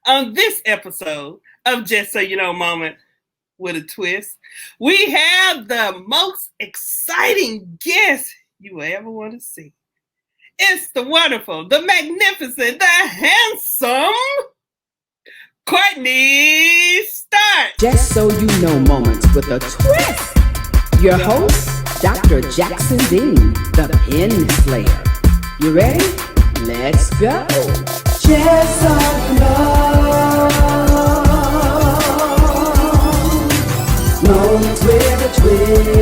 On this episode of Just So You Know Moment with a Twist, we have the most exciting guest you will ever want to see. It's the wonderful, the magnificent, the handsome Courtney Stark. Just So You Know Moments with a Twist. Your host, Dr. Jackson Dean, the Pen Slayer. You ready? Let's go. Just so you know. Moments with a twist.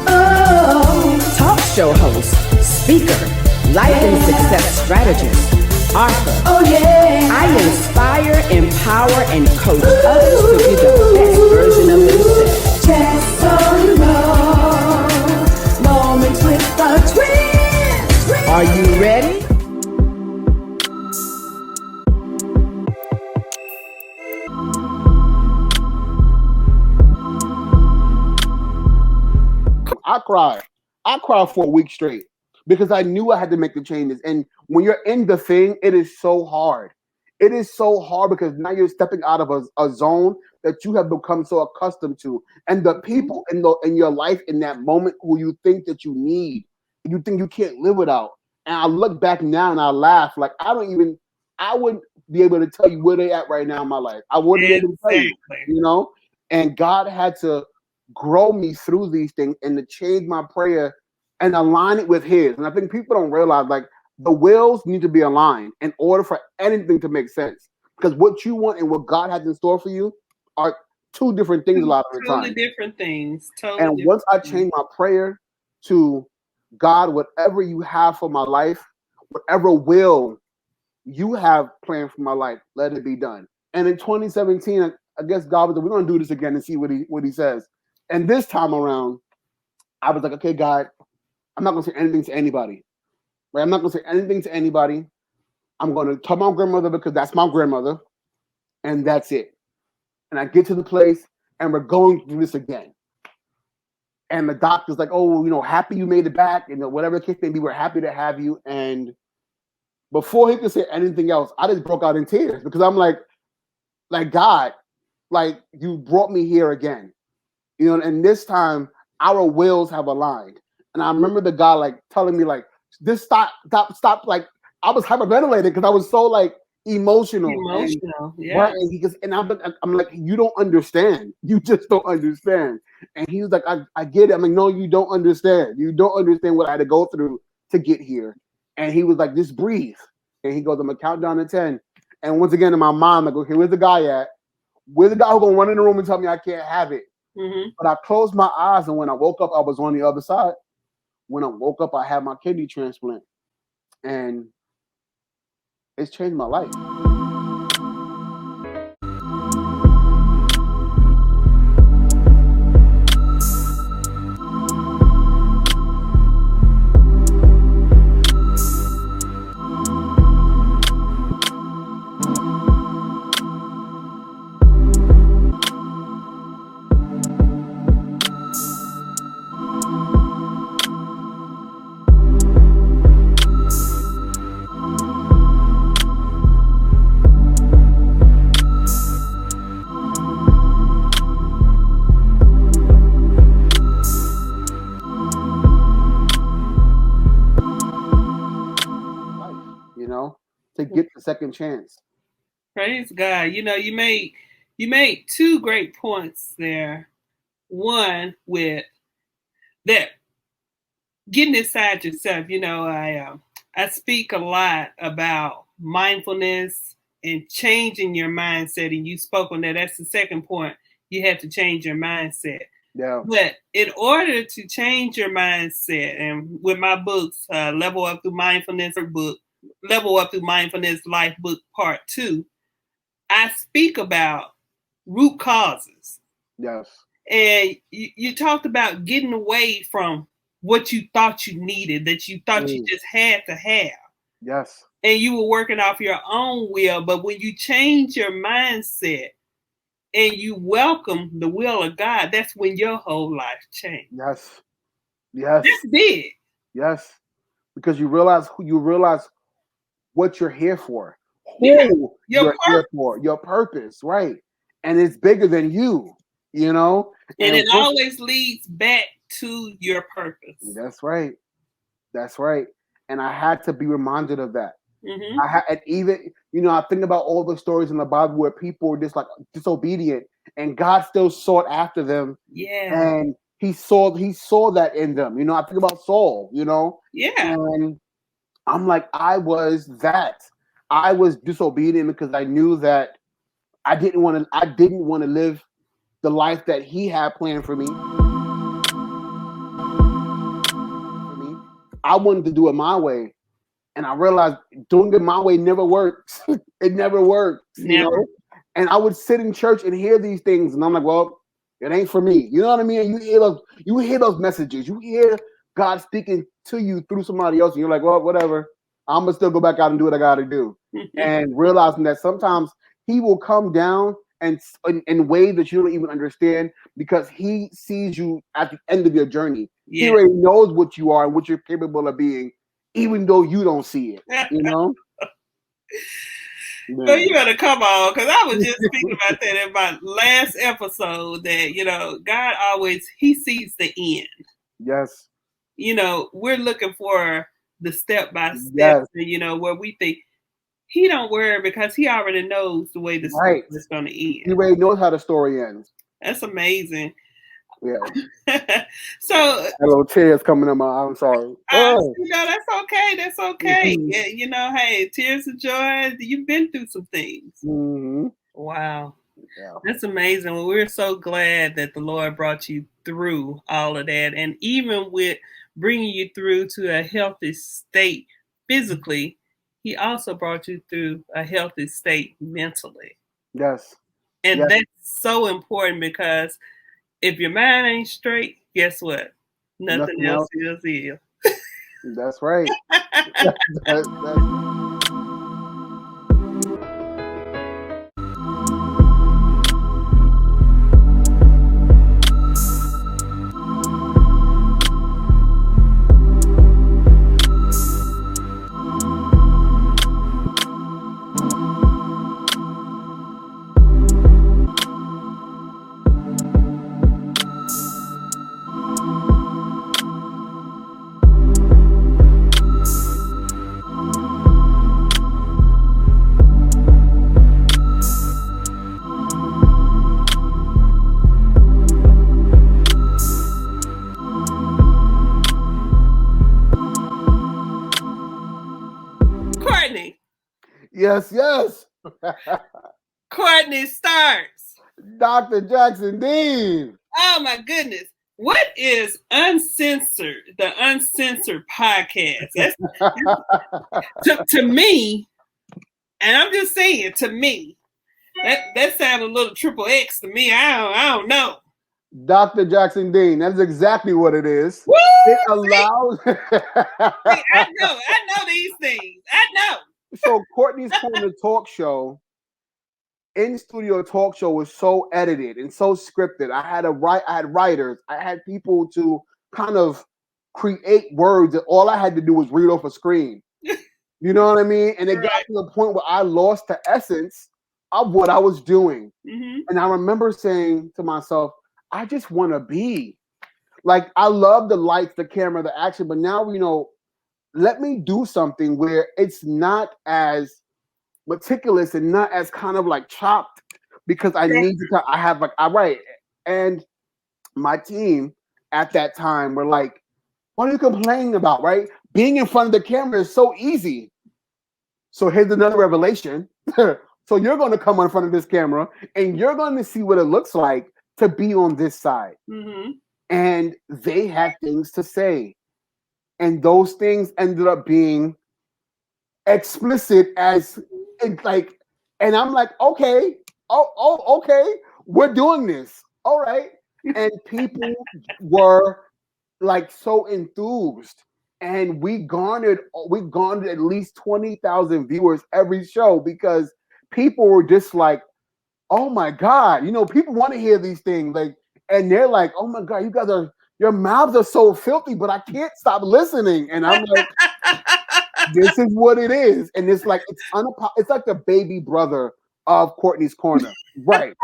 Oh, talk show host, speaker, life and success strategist, author. Oh yeah. I inspire, empower, and coach others to be the best version of themselves. Just so you know, moments with a twist. Are you ready? I cried for a week straight because I knew I had to make the changes. And when you're in the thing, it is so hard. It is so hard because now you're stepping out of a zone that you have become so accustomed to. And the people in your life in that moment who you think that you need, you think you can't live without. And I look back now and I laugh. Like I wouldn't be able to tell you where they at right now in my life. I wouldn't be able to tell you, And God had to grow me through these things and to change my prayer and align it with his. And I think people don't realize like the wills need to be aligned in order for anything to make sense. Because what you want and what God has in store for you are two different things a lot of the time. Totally different things. And once I changed my prayer to God, whatever you have for my life, whatever will you have planned for my life, let it be done. And in 2017, I guess God was like, we're going to do this again and see what he says. And this time around, I was like, okay, God, I'm not going to say anything to anybody. Right? I'm not going to say anything to anybody. I'm going to tell my grandmother because that's my grandmother. And that's it. And I get to the place and we're going through this again. And the doctor's like, oh, happy you made it back. And whatever the case may be, we're happy to have you. And before he could say anything else, I just broke out in tears because I'm like God, like you brought me here again. And this time our wills have aligned. And I remember the guy like telling me like, this stop. Like I was hyperventilating because I was so like emotional. Yeah. Right? And I'm like, you don't understand. You just don't understand. And he was like, I get it. I'm like, no, you don't understand. You don't understand what I had to go through to get here. And he was like, just breathe. And he goes, I'm gonna count down to 10. And once again in my mind, like, okay, where's the guy at? Where's the guy who's gonna run in the room and tell me I can't have it? Mm-hmm. But I closed my eyes, and when I woke up, I was on the other side. When I woke up, I had my kidney transplant, and it's changed my life. To get the second chance. Praise God. You made two great points there. One with that getting inside yourself. I speak a lot about mindfulness and changing your mindset, and you spoke on that. That's the second point. You have to change your mindset. Yeah. But in order to change your mindset, and with my books, Level Up Through Mindfulness book, Level Up Through Mindfulness Life Book Part 2, I speak about root causes. Yes. And you talked about getting away from what you thought you needed, that you thought you just had to have. Yes. And you were working off your own will. But when you change your mindset and you welcome the will of God, that's when your whole life changed. Yes. Yes. That's big. Yes. Because you realize what you're here for, Yeah. who Your you're here purpose. for, your purpose, right? And it's bigger than you, you know. And And it always leads back to your purpose. that's right. That's right. And I had to be reminded of that. Mm-hmm. And even, I think about all the stories in the Bible where people were just like disobedient, and God still sought after them, Yeah. and He saw that in them. I think about Saul. Yeah. And I'm like, I was that. I was disobedient because I knew that I didn't want to live the life that He had planned for me. I wanted to do it my way. And I realized doing it my way never works. It never works, Never. And I would sit in church and hear these things, and I'm like, well, it ain't for me. You know what I mean? And you hear those messages. You hear God speaking to you through somebody else, and you're like, well, whatever. I'm gonna still go back out and do what I got to do. And realizing that sometimes He will come down and in ways that you don't even understand, because He sees you at the end of your journey. Yeah. He already knows what you are and what you're capable of being, even though you don't see it, So you better come on, because I was just speaking about that in my last episode, that, God always, He sees the end. Yes. We're looking for the step-by-step, Yes. where we think He don't worry because He already knows the way the story is going to end. He already knows how the story ends. That's amazing. Yeah. So a little tears coming in my. I'm sorry. that's okay. That's okay. Mm-hmm. Hey, tears of joy. You've been through some things. Mm-hmm. Wow. Yeah. That's amazing. Well, we're so glad that the Lord brought you through all of that. And even with bringing you through to a healthy state physically, He also brought you through a healthy state mentally. Yes. And that's so important, because if your mind ain't straight, guess what? Nothing else is. That's right. that's Courtney. Yes. Courtney Starks. Dr. Jackson Dean. Oh my goodness. What is Uncensored, the Uncensored podcast? To me, and I'm just saying, to me, that sounds a little triple X to me. I don't know. Dr. Jackson Dean. That's exactly what it is. Woo! It allows. I know these things. I know. So Courtney's Corner talk show, in studio talk show, was so edited and so scripted. I had writers. I had people to kind of create words, and all I had to do was read off a screen. You know what I mean? And it got to the point where I lost the essence of what I was doing. Mm-hmm. And I remember saying to myself, I just want to be like, I love the lights, the camera, the action, but now, let me do something where it's not as meticulous and not as kind of like chopped, because I need to, I write. And my team at that time were like, what are you complaining about, right? Being in front of the camera is so easy. So here's another revelation. So you're going to come in front of this camera and you're going to see what it looks like to be on this side. Mm-hmm. And they had things to say. And those things ended up being explicit and I'm like, okay, okay, we're doing this. All right. And people were like so enthused. And we garnered at least 20,000 viewers every show, because people were just like, oh my God, people want to hear these things. And they're like, oh my God, your mouths are so filthy, but I can't stop listening. And I'm like, This is what it is, and it's like it's like the baby brother of Courtney's Corner, right?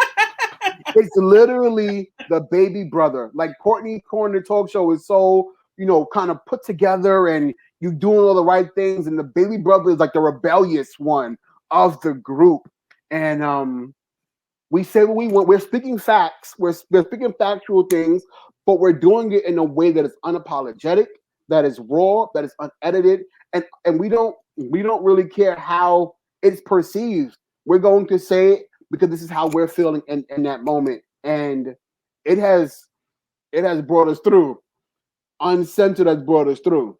It's literally the baby brother. Like Courtney Corner Talk Show is so, kind of put together and you doing all the right things. And the baby brother is like the rebellious one of the group. And we say what we want. We're speaking facts. We're speaking factual things, but we're doing it in a way that is unapologetic, that is raw, that is unedited. And we don't really care how it's perceived. We're going to say it because this is how we're feeling in that moment. And it has brought us through. Uncensored has brought us through.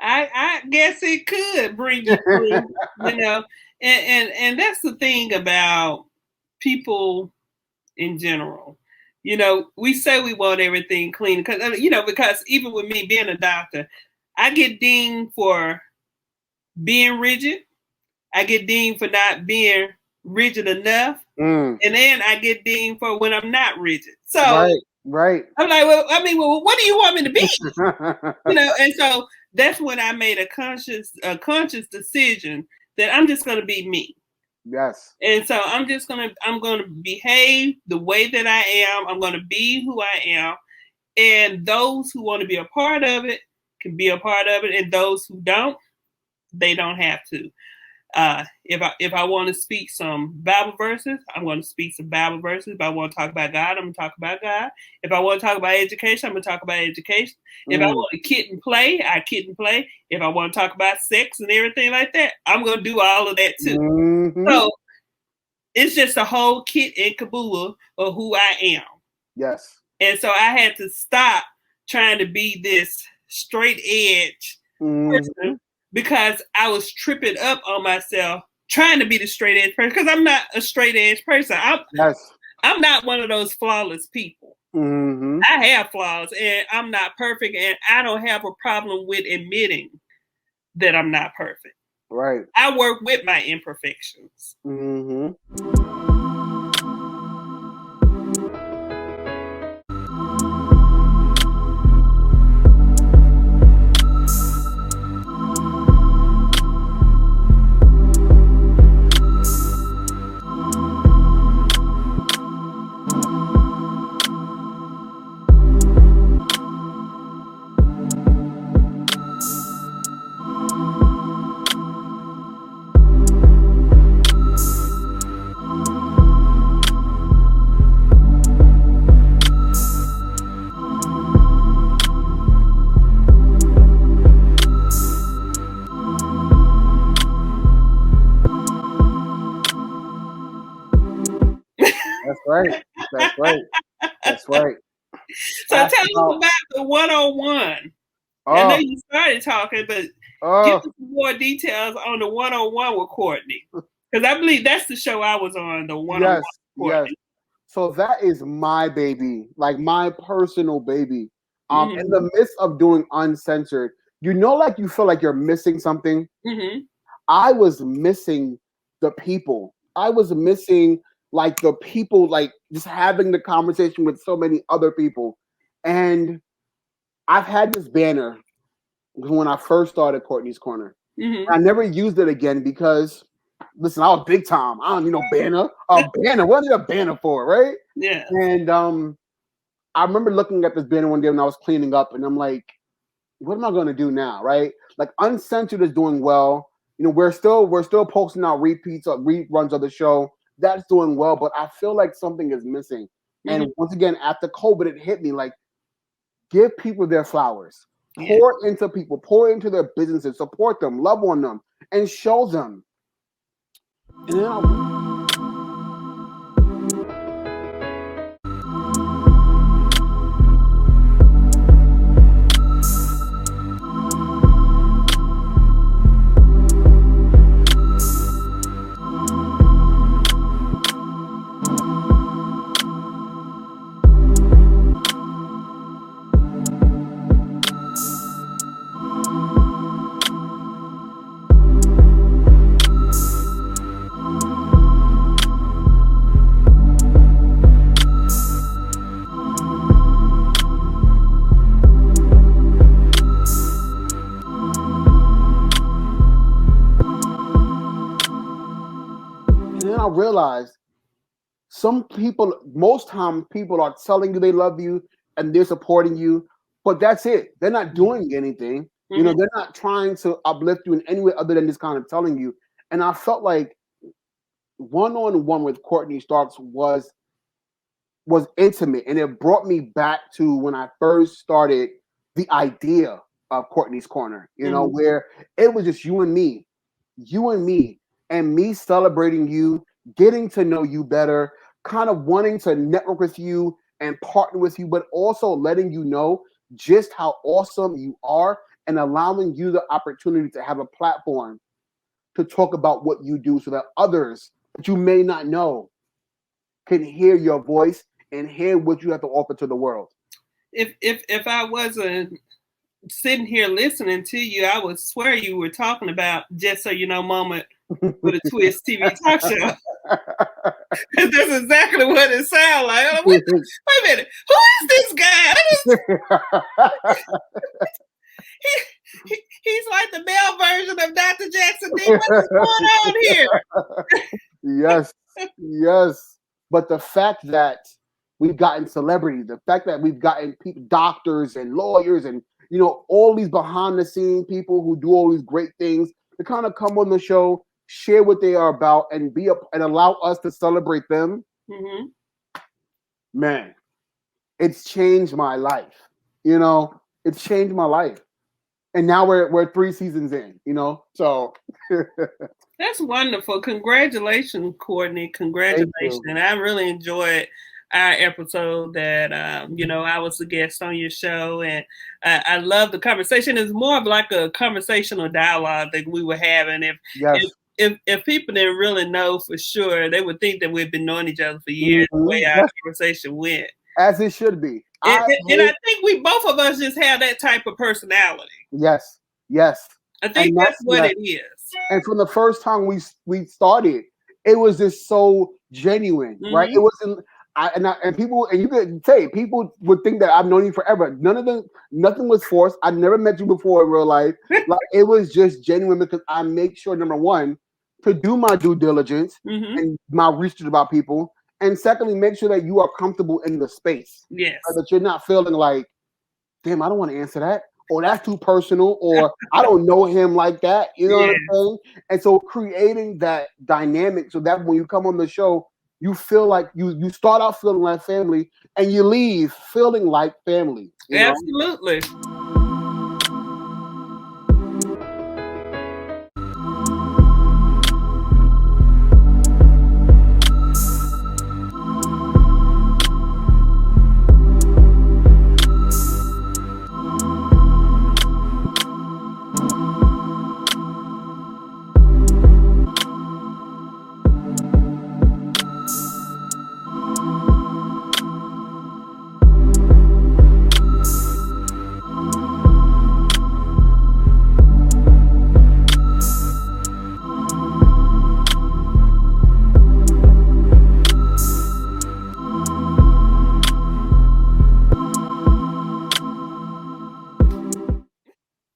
I guess it could bring you through, and that's the thing about people in general. We say we want everything clean because even with me being a doctor, I get dinged for being rigid. I get dinged for not being rigid enough. And then I get dinged for when I'm not rigid. So right. I'm like, what do you want me to be? And so that's when I made a conscious decision that I'm just going to be me. Yes. And so I'm going to behave the way that I am. I'm going to be who I am. And those who want to be a part of it can be a part of it. And those who don't, they don't have to. If I want to speak some Bible verses, I'm going to speak some Bible verses. If I want to talk about God, I'm going to talk about God. If I want to talk about education, I'm going to talk about education. If I want to kid and play, I kid and play. If I want to talk about sex and everything like that, I'm going to do all of that too. Mm-hmm. So it's just a whole kit and caboodle of who I am. Yes. And so I had to stop trying to be this straight edge person, because I was tripping up on myself trying to be the straight edge person, because I'm not a straight edge person. I'm not one of those flawless people. Mm-hmm. I have flaws and I'm not perfect, and I don't have a problem with admitting that I'm not perfect. Right. I work with my imperfections. Mm-hmm. That's right. So tell us about the one-on-one. I know you started talking, but give us some more details on the one-on-one with Courtney, because I believe that's the show I was on, the one-on-one with Courtney. Yes. So that is my baby, like my personal baby. In the midst of doing Uncensored, like you feel like you're missing something. Mm-hmm. I was missing the people. I was missing like the people, like just having the conversation with so many other people. And I've had this banner when I first started Courtney's Corner. Mm-hmm. I never used it again because, listen, I was big time. I don't need no banner. A banner. What is a banner for, right? Yeah. And I remember looking at this banner one day when I was cleaning up, and I'm like, what am I going to do now, right? Like Uncensored is doing well. We're still posting out reruns of the show. That's doing well, but I feel like something is missing. Mm-hmm. And once again, after COVID, it hit me like, give people their flowers. Yeah. Pour into people, pour into their businesses, support them, love on them, and show them. And then I realized most time people are telling you they love you and they're supporting you, but that's it. They're not doing anything. You know, they're not trying to uplift you in any way other than just kind of telling you. And I felt like one-on-one with Courtney Starks was intimate, and it brought me back to when I first started the idea of Courtney's Corner, you know, where it was just you and me, and me celebrating you, getting to know you better, kind of wanting to network with you and partner with you, but also letting you know just how awesome you are and allowing you the opportunity to have a platform to talk about what you do so that others that you may not know can hear your voice and hear what you have to offer to the world. If I wasn't sitting here listening to you, I would swear you were talking about Just So You Know moment with a Twist TV talk show. That's exactly what it sounds like. Wait a minute, who is this guy? He's like the male version of Dr. Jackson. What's going on here? Yes. But the fact that we've gotten celebrities, the fact that we've gotten people, doctors and lawyers, and you know, all these behind the scene people who do all these great things to kind of come on the show, share what they are about, and and allow us to celebrate them. Man, it's changed my life. You know, it's changed my life. And now we're 3 seasons in, you know, so. That's wonderful. Congratulations, Courtney. Congratulations. And I really enjoyed our episode that, you know, I was a guest on your show. And I love the conversation. It's more of like a conversational dialogue that we were having. If people didn't really know for sure, they would think that we've been knowing each other for years, the way our conversation went. As it should be. And I think we both of us just have that type of personality. Yes. I think that's what it is. And from the first time we started, it was just so genuine, right? It wasn't. And people, and you could say people would think that I've known you forever. Nothing was forced. I never met you before in real life. Like, it was just genuine because I make sure, number one, to do my due diligence and my research about people, and secondly, make sure that you are comfortable in the space. Yes, that you're not feeling like, damn, I don't want to answer that, or that's too personal, or I don't know him like that. You know what I'm saying? And so creating that dynamic so that when you come on the show, you feel like you start out feeling like family and you leave feeling like family. Absolutely.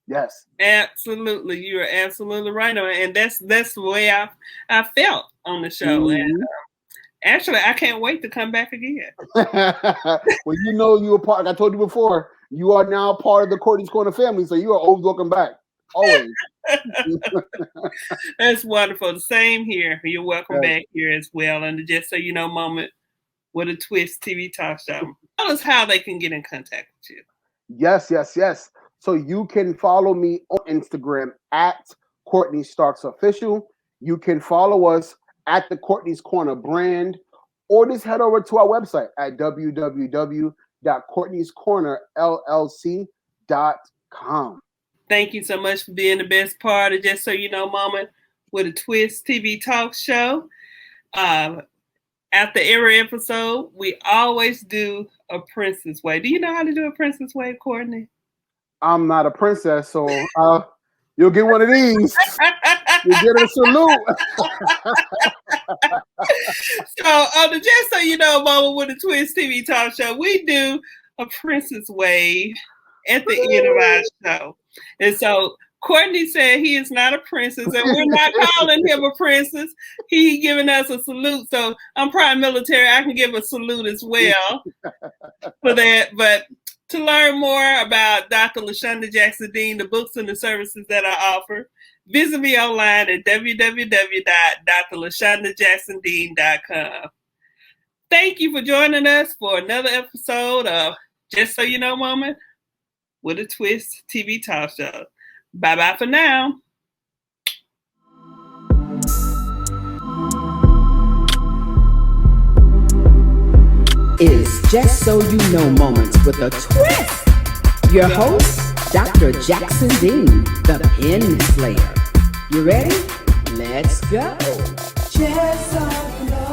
Yes. Absolutely. You are absolutely right. And that's the way I felt on the show. And actually, I can't wait to come back again. Well, you know, you were part, like I told you before, you are now part of the Courtney's Corner family, so you are always welcome back. Always. That's wonderful. The same here. You're welcome back here as well. And Just So You Know moment with a Twist TV talk show. Tell us how they can get in contact with you. Yes. So you can follow me on Instagram at Courtney Starks Official. You can follow us at the Courtney's Corner brand, or just head over to our website at www.courtneyscornerllc.com. Thank you so much for being the best part of Just So You Know moment with a Twist TV talk show. After every episode, we always do a princess wave. Do you know how to do a princess wave, Courtney? I'm not a princess, so you'll get one of these. You get a salute. So on the Just So You Know moment with the Twist TV talk show, we do a princess wave at the end of our show. And so Courtney said he is not a princess, and we're not calling him a princess. He giving us a salute. So I'm prime military. I can give a salute as well for that. But to learn more about Dr. LaShonda Jackson Dean, the books and the services that I offer, visit me online at www.drlashondajacksondean.com. Thank you for joining us for another episode of Just So You Know Moment with a Twist TV talk show. Bye-bye for now. Is Just So You Know Moments with a Twist. Your host, Dr. Jackson Dean, the Pen Slayer. You ready? Let's go. Just so you know.